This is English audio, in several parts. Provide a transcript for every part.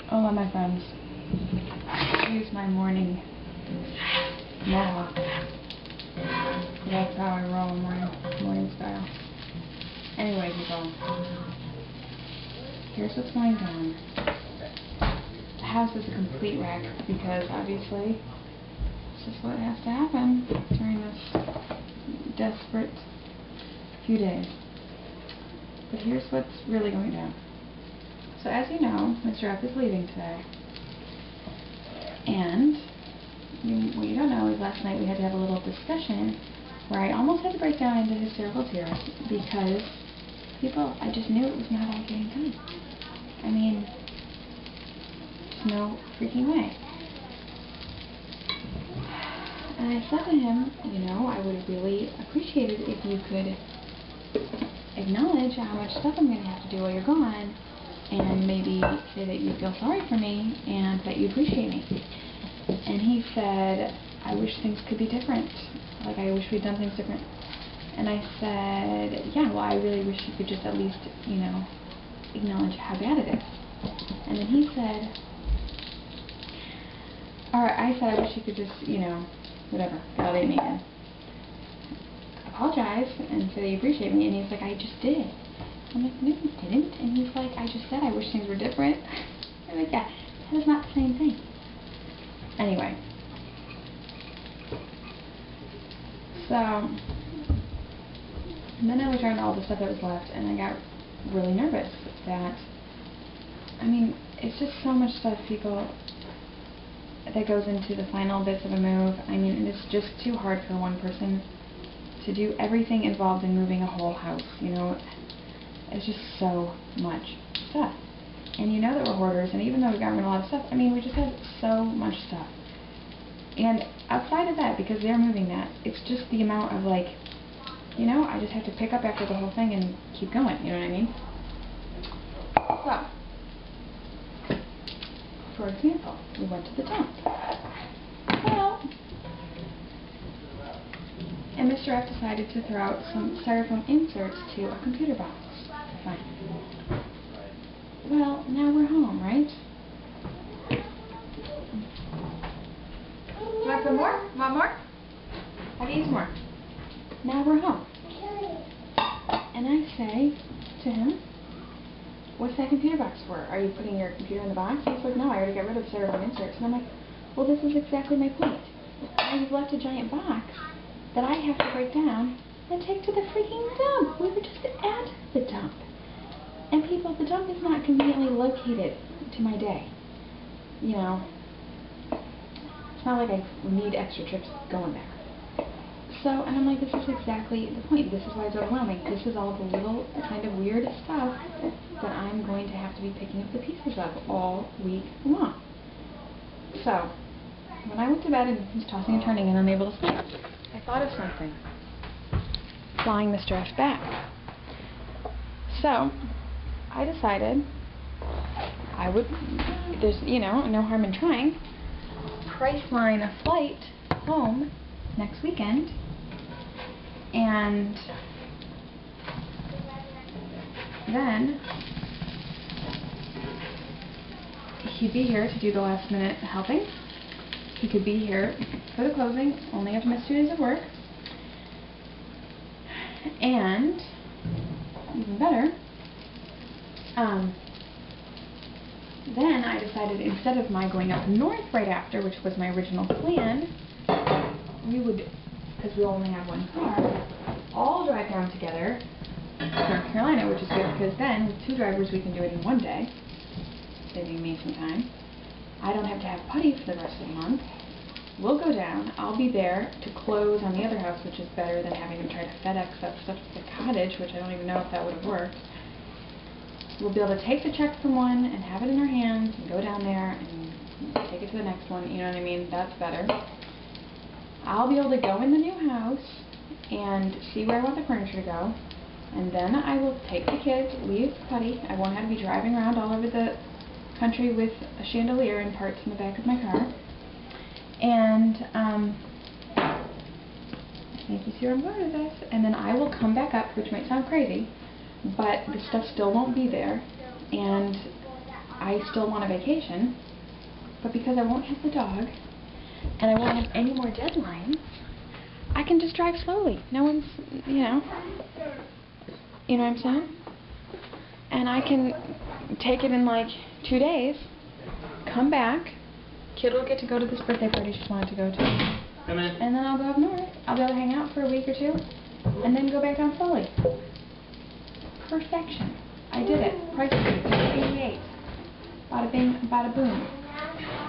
Hola, my friends. Here's my morning mohawk. That's how I roll morning style. Anyway, people, here's what's going down. The house is a complete wreck because obviously this is what has to happen during this desperate few days. But here's what's really going down. So as you know, Mr. F is leaving today. And what you don't know is last night we had to have a little discussion where I almost had to break down into hysterical tears because I just knew it was not all getting done. I mean, there's no freaking way. And I said to him, I would really appreciate it if you could acknowledge how much stuff I'm going to have to do while you're gone, and maybe say that you feel sorry for me and that you appreciate me. And he said, I wish things could be different. Like, I wish we'd done things different. And I said, yeah, well, I really wish you could just at least, acknowledge how bad it is. And then he said, I said, I wish you could just, whatever, validate me and apologize and say that you appreciate me. And he's like, I just did. I'm like, no, you didn't. And he's like, I just said I wish things were different. I'm like, yeah, that is not the same thing. Anyway. So, and then I was trying all the stuff that was left, and I got really nervous that, it's just so much stuff, people, that goes into the final bits of a move. And it's just too hard for one person to do everything involved in moving a whole house, It's just so much stuff. And you know that we're hoarders, and even though we've gotten rid of a lot of stuff, we just have so much stuff. And outside of that, because they're moving that, it's just the amount of, I just have to pick up after the whole thing and keep going, you know what I mean? So, for example, we went to the dump. Well, and Mr. F decided to throw out some styrofoam inserts to a computer box. Fine. Well, now we're home, right? Want some more? Want more? How do you use more? Now we're home. And I say to him, what's that computer box for? Are you putting your computer in the box? He's like, no, I already got rid of the styrofoam inserts. And I'm like, well, this is exactly my point. Now you've left a giant box that I have to break down and take to the freaking dump. We were just at the dump. And people, the dump is not conveniently located to my day. It's not like I need extra trips going there. So, and I'm like, this is exactly the point. This is why it's overwhelming. This is all the little kind of weird stuff that I'm going to have to be picking up the pieces of all week long. So, when I went to bed and was tossing and turning and unable to sleep, I thought of something. Flying Mr. F back. So, I decided I would, there's, no harm in trying, Priceline a flight home next weekend, and then he'd be here to do the last minute helping. He could be here for the closing, only have to miss 2 days of work, and even better, then I decided instead of my going up north right after, which was my original plan, we would, because we only have one car, all drive down together to North Carolina, which is good because then with 2 drivers we can do it in 1 day, saving me some time. I don't have to have putty for the rest of the month. We'll go down. I'll be there to close on the other house, which is better than having them try to FedEx that stuff to the cottage, which I don't even know if that would have worked. We'll be able to take the check from one and have it in our hands and go down there and take it to the next one, you know what I mean? That's better. I'll be able to go in the new house and see where I want the furniture to go, and then I will take the kids, leave Putty. I won't have to be driving around all over the country with a chandelier and parts in the back of my car. And, I think you see where I'm going with this. And then I will come back up, which might sound crazy, but the stuff still won't be there, and I still want a vacation, but because I won't have the dog, and I won't have any more deadlines, I can just drive slowly. No one's, you know what I'm saying? And I can take it in like 2 days, come back, kid will get to go to this birthday party she's wanted to go to, and then I'll go up north. I'll be able to hang out for a week or two, and then go back down slowly. Perfection. I did it. Price paid, $88. Bada bing, bada boom.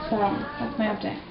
So, that's my update.